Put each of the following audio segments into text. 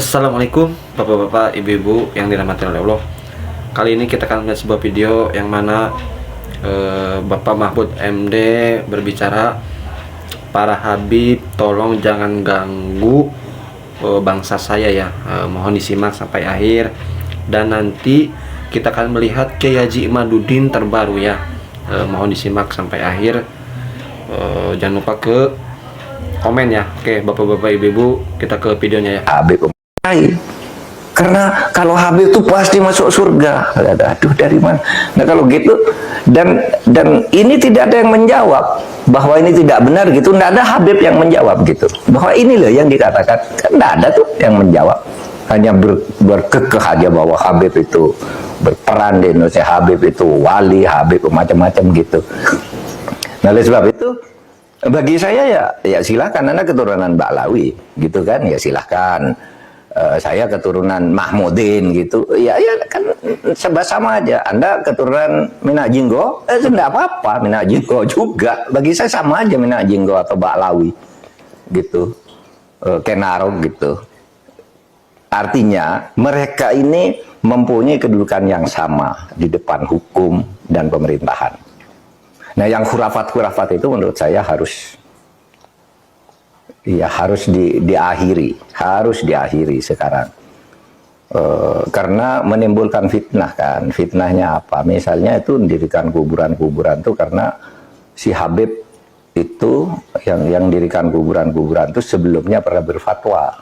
Assalamualaikum bapak-bapak, ibu-ibu yang dirahmati oleh Allah. Kali ini kita akan melihat sebuah video yang mana Bapak Mahfud MD berbicara, para Habib tolong jangan ganggu bangsa saya ya. Mohon disimak sampai akhir, dan nanti kita akan melihat Kiai Haji Imaduddin terbaru ya. Mohon disimak sampai akhir. Jangan lupa ke komen ya. Oke bapak-bapak, ibu-ibu, kita ke videonya ya. Habib karena kalau Habib itu pasti masuk surga. Aduh, dari mana? Nah kalau gitu, dan ini tidak ada yang menjawab bahwa ini tidak benar gitu. Tidak ada Habib yang menjawab gitu bahwa ini loh yang dikatakan. Kan tidak ada tuh yang menjawab, hanya berkekeh aja bahwa Habib itu berperan di Indonesia, Habib itu wali, Habib macam-macam gitu. Nah oleh sebab itu, bagi saya ya silakan, Anda keturunan Ba'lawi gitu kan, ya silakan. Saya keturunan Mahmudin gitu, ya kan sama aja. Anda keturunan Minak Jinggo, tidak apa-apa, Minak Jinggo juga. Bagi saya sama aja Minak Jinggo atau Ba'lawi gitu, Kenarok gitu. Artinya mereka ini mempunyai kedudukan yang sama di depan hukum dan pemerintahan. Nah yang khurafat-khurafat itu menurut saya harus diakhiri sekarang, karena menimbulkan fitnah kan. Fitnahnya apa? Misalnya itu mendirikan kuburan-kuburan itu karena si Habib itu yang dirikan kuburan-kuburan itu sebelumnya pernah berfatwa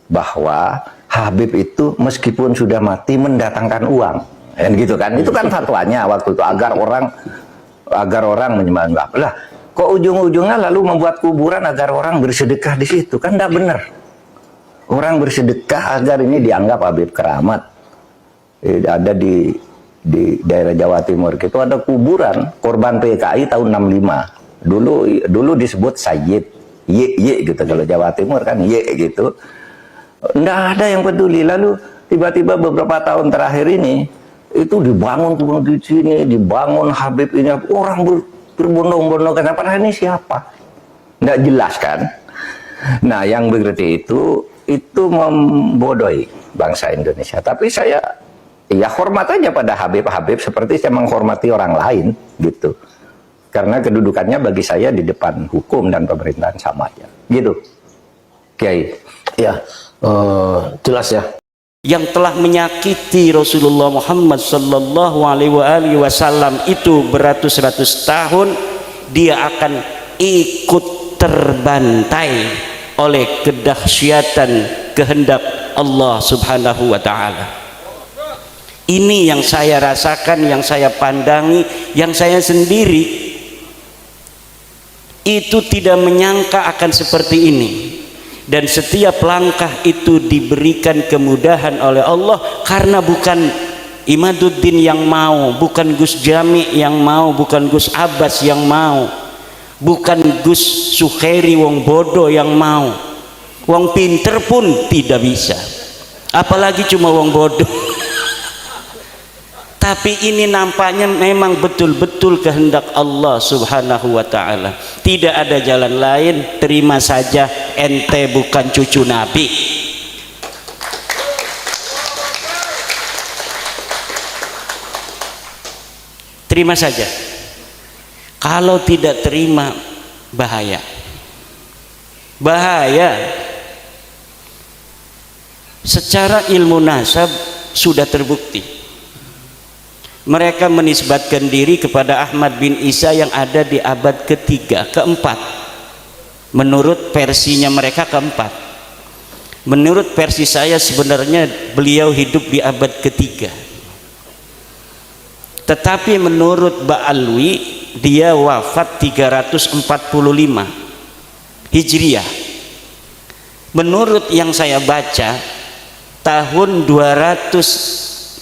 bahwa Habib itu meskipun sudah mati mendatangkan uang, dan gitu kan. Itu kan fatwanya waktu itu, agar orang menyembah lah. Kok ujung-ujungnya lalu membuat kuburan agar orang bersedekah di situ? Kan tidak benar. Orang bersedekah agar ini dianggap Habib keramat. Ada di daerah Jawa Timur itu ada kuburan korban PKI tahun 65. Dulu disebut Sayyid Ye gitu, kalau Jawa Timur kan Ye gitu. Tidak ada yang peduli. Lalu tiba-tiba beberapa tahun terakhir ini itu dibangun di sini, dibangun Habib ini, orang berbondong-bondong. Kenapa? Ini siapa? Tidak jelas kan? Nah, yang begitu itu membodohi bangsa Indonesia. Tapi saya ya hormat aja pada Habib-Habib seperti saya menghormati orang lain gitu. Karena kedudukannya bagi saya di depan hukum dan pemerintahan sama aja. Gitu. Kiai. Ya, jelas ya. Yang telah menyakiti Rasulullah Muhammad sallallahu alaihi wasallam itu beratus-ratus tahun, dia akan ikut terbantai oleh kedahsyatan kehendak Allah Subhanahu wa taala. Ini yang saya rasakan, yang saya pandangi, yang saya sendiri itu tidak menyangka akan seperti ini. Dan setiap langkah itu diberikan kemudahan oleh Allah, karena bukan Imaduddin yang mau, bukan Gus Jami yang mau, bukan Gus Abbas yang mau, bukan Gus Sukhairi wong bodoh yang mau. Wong pinter pun tidak bisa, apalagi cuma wong bodoh. Tapi ini nampaknya memang betul-betul kehendak Allah Subhanahu wa ta'ala. Tidak ada jalan lain. Terima saja, ente bukan cucu Nabi. Terima saja. Kalau tidak terima, bahaya. Bahaya. Secara ilmu nasab sudah terbukti. Mereka menisbatkan diri kepada Ahmad bin Isa yang ada di abad ketiga, keempat. Menurut versinya mereka keempat. Menurut versi saya sebenarnya beliau hidup di abad ketiga. Tetapi menurut Ba'alwi dia wafat 345 Hijriah. Menurut yang saya baca, tahun 243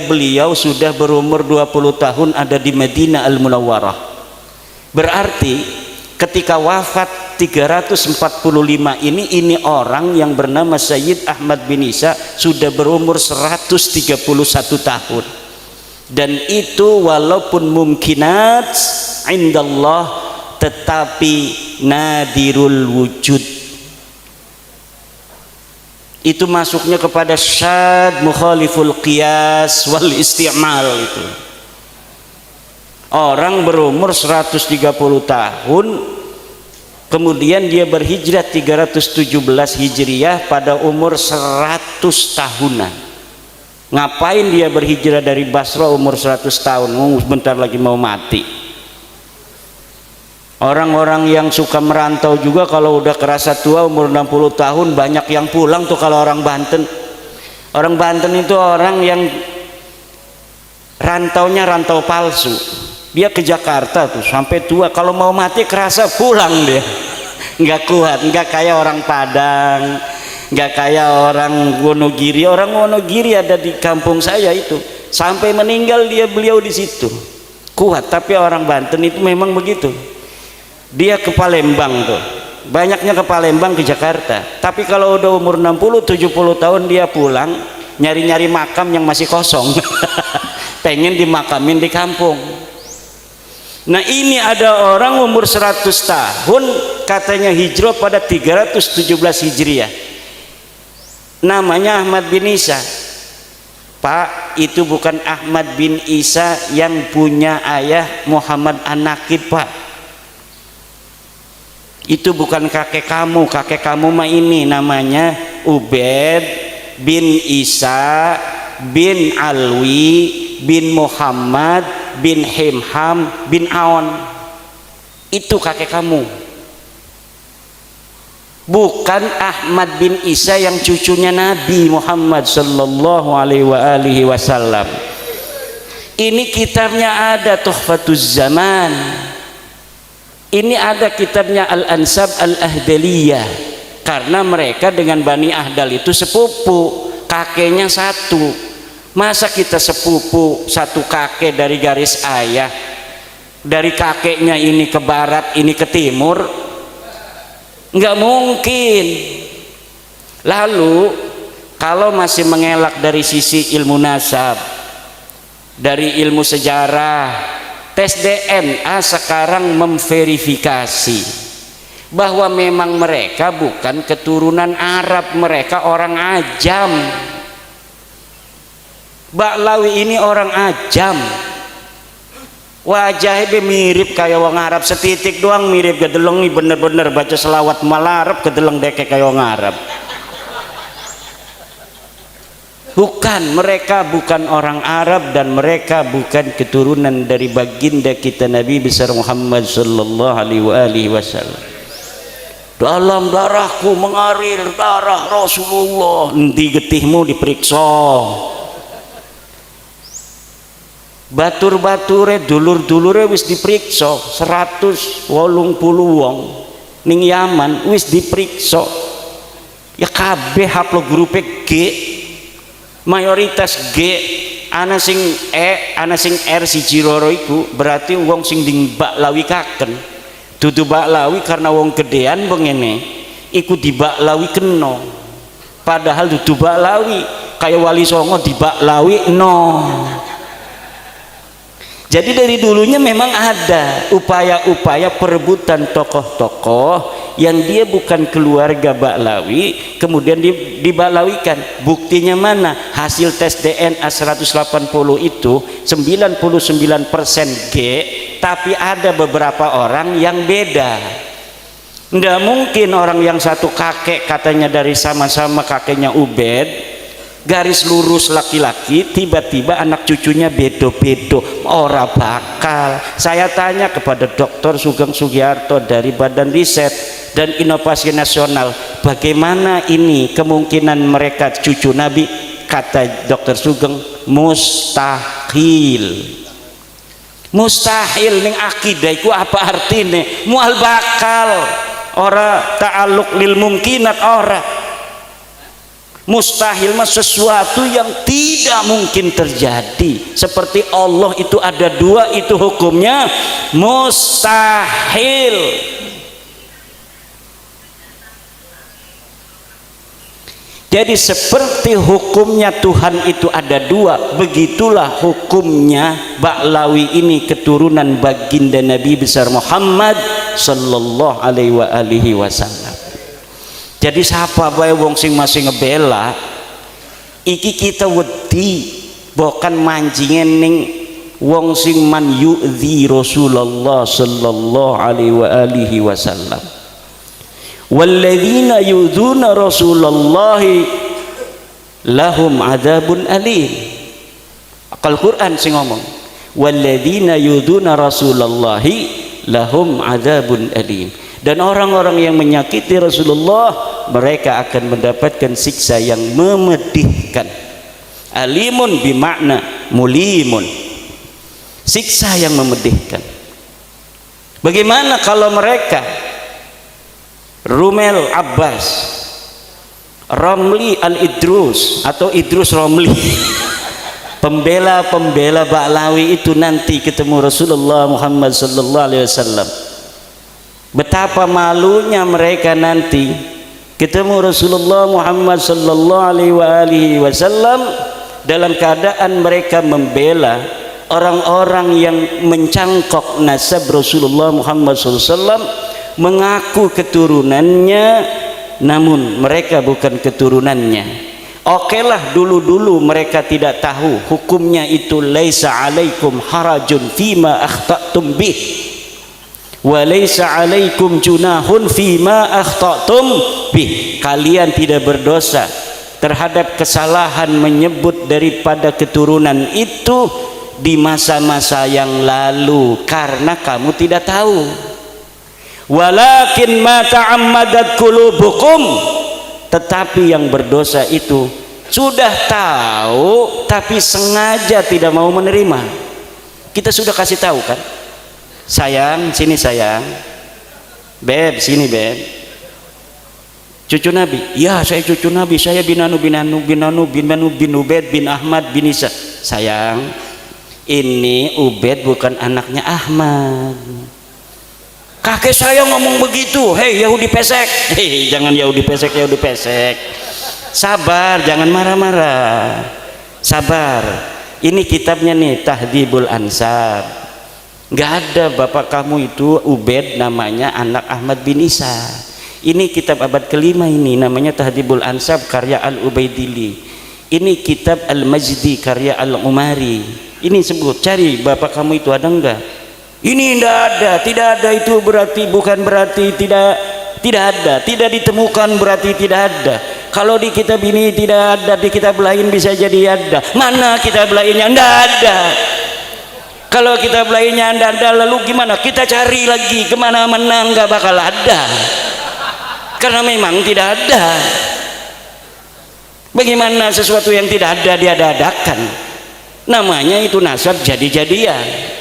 beliau sudah berumur 20 tahun ada di Madinah Al-Munawwarah. Berarti ketika wafat 345 ini orang yang bernama Sayyid Ahmad bin Isa sudah berumur 131 tahun. Dan itu walaupun mumkinat indallah, tetapi nadirul wujud. Itu masuknya kepada syad mukhaliful qiyas wal isti'mal. Itu orang berumur 130 tahun kemudian dia berhijrah 317 Hijriyah pada umur 100 tahunan. Ngapain dia berhijrah dari Basra umur 100 tahun? Bentar lagi mau mati. Orang-orang yang suka merantau juga kalau udah kerasa tua umur 60 tahun banyak yang pulang tuh. Kalau orang Banten, orang Banten itu orang yang rantaunya rantau palsu. Dia ke Jakarta tuh sampai tua, kalau mau mati kerasa pulang dia. Nggak kuat, nggak kayak orang Padang, nggak kayak orang Wonogiri. Orang Wonogiri ada di kampung saya itu, sampai meninggal beliau di situ kuat. Tapi orang Banten itu memang begitu. Dia ke Palembang tuh, banyaknya ke Palembang, ke Jakarta. Tapi kalau udah umur 60-70 tahun dia pulang, nyari-nyari makam yang masih kosong. Pengen dimakamin di kampung. Nah ini ada orang umur 100 tahun katanya hijrah pada 317 Hijriah, namanya Ahmad bin Isa. Pak, itu bukan Ahmad bin Isa yang punya ayah Muhammad An-Nakib, Pak. Itu bukan kakek kamu. Kakek kamu mah ini namanya Ubaid bin Isa bin Alwi bin Muhammad bin Himham bin Aon. Itu kakek kamu, bukan Ahmad bin Isa yang cucunya Nabi Muhammad sallallahu alaihi wasallam. Ini kitabnya ada Tuhfatuz Zaman, ini ada kitabnya Al-Ansab Al-Ahdaliyah, karena mereka dengan Bani Ahdal itu sepupu, kakeknya satu. Masa kita sepupu satu kakek dari garis ayah, dari kakeknya ini ke barat, ini ke timur? Nggak mungkin. Lalu kalau masih mengelak dari sisi ilmu nasab, dari ilmu sejarah, tes DNA sekarang memverifikasi bahwa memang mereka bukan keturunan Arab, mereka orang Ajam. Baklawi ini orang Ajam, wajahnya mirip kayak orang Arab, setitik doang mirip, gedeleng nih bener-bener baca selawat malarap gedeleng deke kayak orang Arab. Bukan, mereka bukan orang Arab dan mereka bukan keturunan dari baginda kita Nabi besar Muhammad sallallahu alaihi wasallam. Dalam darahku mengalir darah Rasulullah. Nanti getihmu diperiksa. Batur-bature dulur-dulure wis diperiksa 180 wong ning Yaman wis diperiksa. Ya kabeh haplo grupe G, mayoritas G, ana sing E, ana sing R siji loro iku berarti wong sing dibaklawi kaken. Dudu baklawi karena wong gedean bengene iku dibaklawi kena. Padahal dudu baklawi, kayak Wali Songo dibaklawi no. Jadi dari dulunya memang ada upaya-upaya perebutan tokoh-tokoh yang dia bukan keluarga Baklawi kemudian dibaklawikan. Buktinya mana? Hasil tes DNA 180 itu 99% G, tapi ada beberapa orang yang beda. Nggak mungkin orang yang satu kakek katanya dari sama-sama kakeknya Ubed, garis lurus laki-laki, tiba-tiba anak cucunya bedo-bedo, ora bakal. Saya tanya kepada Dr. Sugeng Sugiarto dari Badan Riset dan Inovasi Nasional, bagaimana ini kemungkinan mereka cucu Nabi? Kata Dr. Sugeng, mustahil. Mustahil ning akidah iku apa artine? Mual bakal, ora ta'alluq lil mumkinat, ora. Mustahil mah sesuatu yang tidak mungkin terjadi. Seperti Allah itu ada dua, itu hukumnya mustahil. Jadi seperti hukumnya Tuhan itu ada dua, begitulah hukumnya Baklawi ini keturunan baginda Nabi besar Muhammad sallallahu alaihi wasallam. Jadi siapa bae wong sing masih ngebela iki kita wedi bukan manjingen ning wong sing man yu'dzi Rasulullah sallallahu alaihi wa alihi wasallam. Walladzina yu'dzuna Rasulullah lahum adzabun alim. Al-Qur'an sing ngomong walladzina yu'dzuna Rasulullah lahum adzabun alim. Dan orang-orang yang menyakiti Rasulullah mereka akan mendapatkan siksa yang memedihkan. Alimun bimakna mulimun, siksa yang memedihkan. Bagaimana kalau mereka Rumel Abbas, Romli Al-Idrus atau Idrus Romli, pembela-pembela Ba'lawi itu nanti ketemu Rasulullah Muhammad sallallahu alaihi wasallam, betapa malunya mereka nanti ketemu Rasulullah Muhammad sallallahu alaihi wasallam dalam keadaan mereka membela orang-orang yang mencangkok nasab Rasulullah Muhammad SAW, mengaku keturunannya namun mereka bukan keturunannya. Okelah dulu-dulu mereka tidak tahu hukumnya itu laisa alaikum harajun fima akhta'tum bih wa laisa alaikum junahun fima akhta'tum bih. Kalian tidak berdosa terhadap kesalahan menyebut daripada keturunan itu di masa-masa yang lalu karena kamu tidak tahu. Walakin ma ta'ammadat qulubukum, tetapi yang berdosa itu sudah tahu tapi sengaja tidak mau menerima. Kita sudah kasih tahu kan, sayang sini sayang, beb sini beb, cucu Nabi, ya saya cucu Nabi, saya bin Ubaid bin Ahmad bin Isa. Sayang, ini Ubaid bukan anaknya Ahmad. Kakek saya ngomong begitu. Hei Yahudi pesek, hei jangan Yahudi pesek, Yahudi pesek. Sabar, jangan marah-marah, sabar. Ini kitabnya nih Tahdhibul Ansab. Nggak ada bapak kamu itu Ubaid namanya anak Ahmad bin Isa. Ini kitab abad kelima ini namanya Tahdhibul Ansab karya Al-Ubaidili. Ini kitab Al-Majdi karya Al-Umari. Ini sebut, cari bapak kamu itu ada enggak? Ini tidak ada, itu berarti bukan berarti tidak ada, tidak ditemukan berarti tidak ada. Kalau di kitab ini tidak ada, di kitab lain bisa jadi ada. Mana kitab lainnya? Tidak ada. Kalau kitab lainnya tidak ada, lalu gimana? Kita cari lagi kemana-mana, nggak bakal ada. Karena memang tidak ada. Bagaimana sesuatu yang tidak ada diada-adakan? Namanya itu nasab jadi-jadian.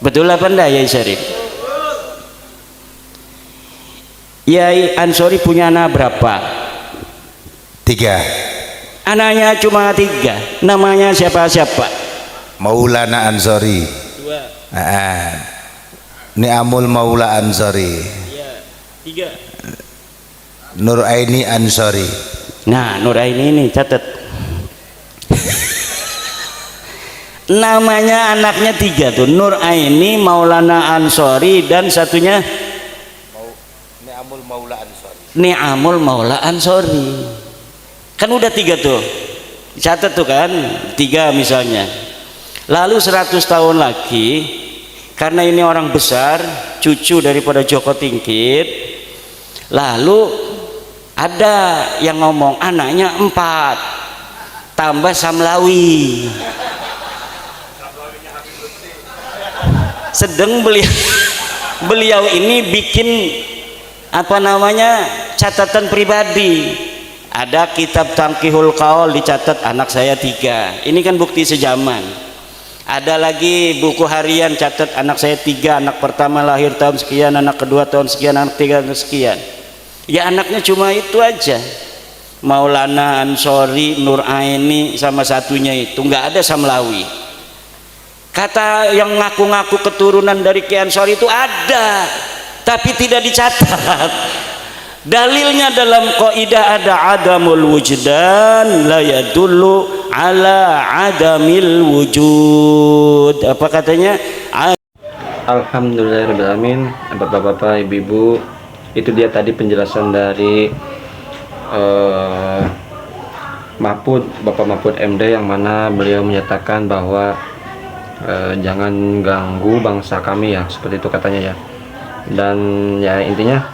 Betul apa enggak Yai Syarif? Yai Ansori punya anak berapa? 3. Anaknya cuma 3. Namanya siapa-siapa? Maulana Ansori. 2. Ni'amul Maula Ansori. Ya, 3. Nuraini Ansori. Nah, Nuraini ini catat. Namanya anaknya 3 tuh, Nuraini, Maulana Ansori, dan satunya Ni'amul Maula Ansori. Ni'amul Maula Ansori. Kan udah 3 tuh, catat tuh kan, 3 misalnya. Lalu 100 tahun lagi, karena ini orang besar, cucu daripada Joko Tingkit, lalu ada yang ngomong anaknya 4 tambah Samlawi. Sedang beliau ini bikin apa namanya catatan pribadi, ada kitab Tangkihul Qaul dicatat anak saya 3. Ini kan bukti sejaman. Ada lagi buku harian catat anak saya 3, anak pertama lahir tahun sekian, anak kedua tahun sekian, anak ketiga tahun sekian. Ya anaknya cuma itu aja, Maulana Ansori, Nuraini, sama satunya itu nggak ada Samlawi. Kata yang ngaku-ngaku keturunan dari Ki Ansori itu ada, tapi tidak dicatat. Dalilnya dalam kaidah ada adamul wujdan la yadullu ala adamil wujud. Apa katanya? Alhamdulillahirrahmanirrahim. Bapak-bapak, ibu-ibu Itu dia tadi penjelasan dari Bapak Mahfud MD, yang mana beliau menyatakan bahwa jangan ganggu bangsa kami ya, seperti itu katanya ya. Dan ya intinya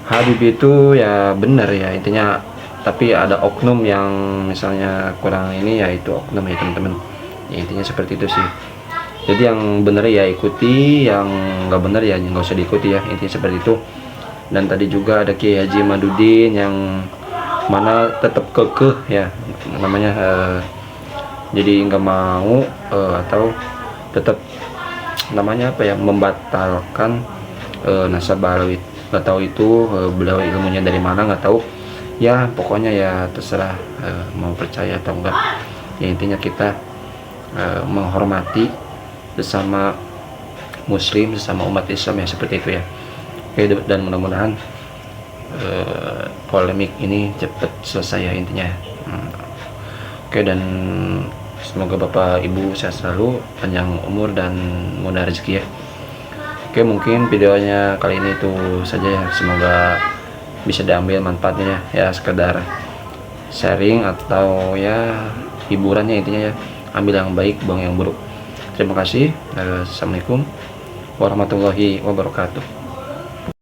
Habib itu ya benar ya intinya, tapi ada oknum yang misalnya kurang ini ya, itu oknum ya teman-teman ya, intinya seperti itu sih. Jadi yang benar ya ikuti, yang nggak benar ya nggak usah diikuti ya, intinya seperti itu. Dan tadi juga ada Kiai Haji Madudin yang mana tetap kekeh ya namanya, jadi nggak mau atau tetap namanya apa ya, membatalkan nasab balawi. Nggak tahu itu beliau ilmunya dari mana, nggak tahu ya, pokoknya ya terserah mau percaya atau enggak ya, intinya kita menghormati sesama muslim, sesama umat Islam ya, seperti itu ya. Oke, dan mudah-mudahan polemik ini cepat selesai ya intinya. Oke, dan semoga Bapak Ibu sehat selalu, panjang umur dan mudah rezeki ya. Oke, mungkin videonya kali ini itu saja ya, semoga bisa diambil manfaatnya ya, sekedar sharing atau ya hiburannya intinya ya, ambil yang baik, buang yang buruk. Terima kasih. Assalamualaikum warahmatullahi wabarakatuh.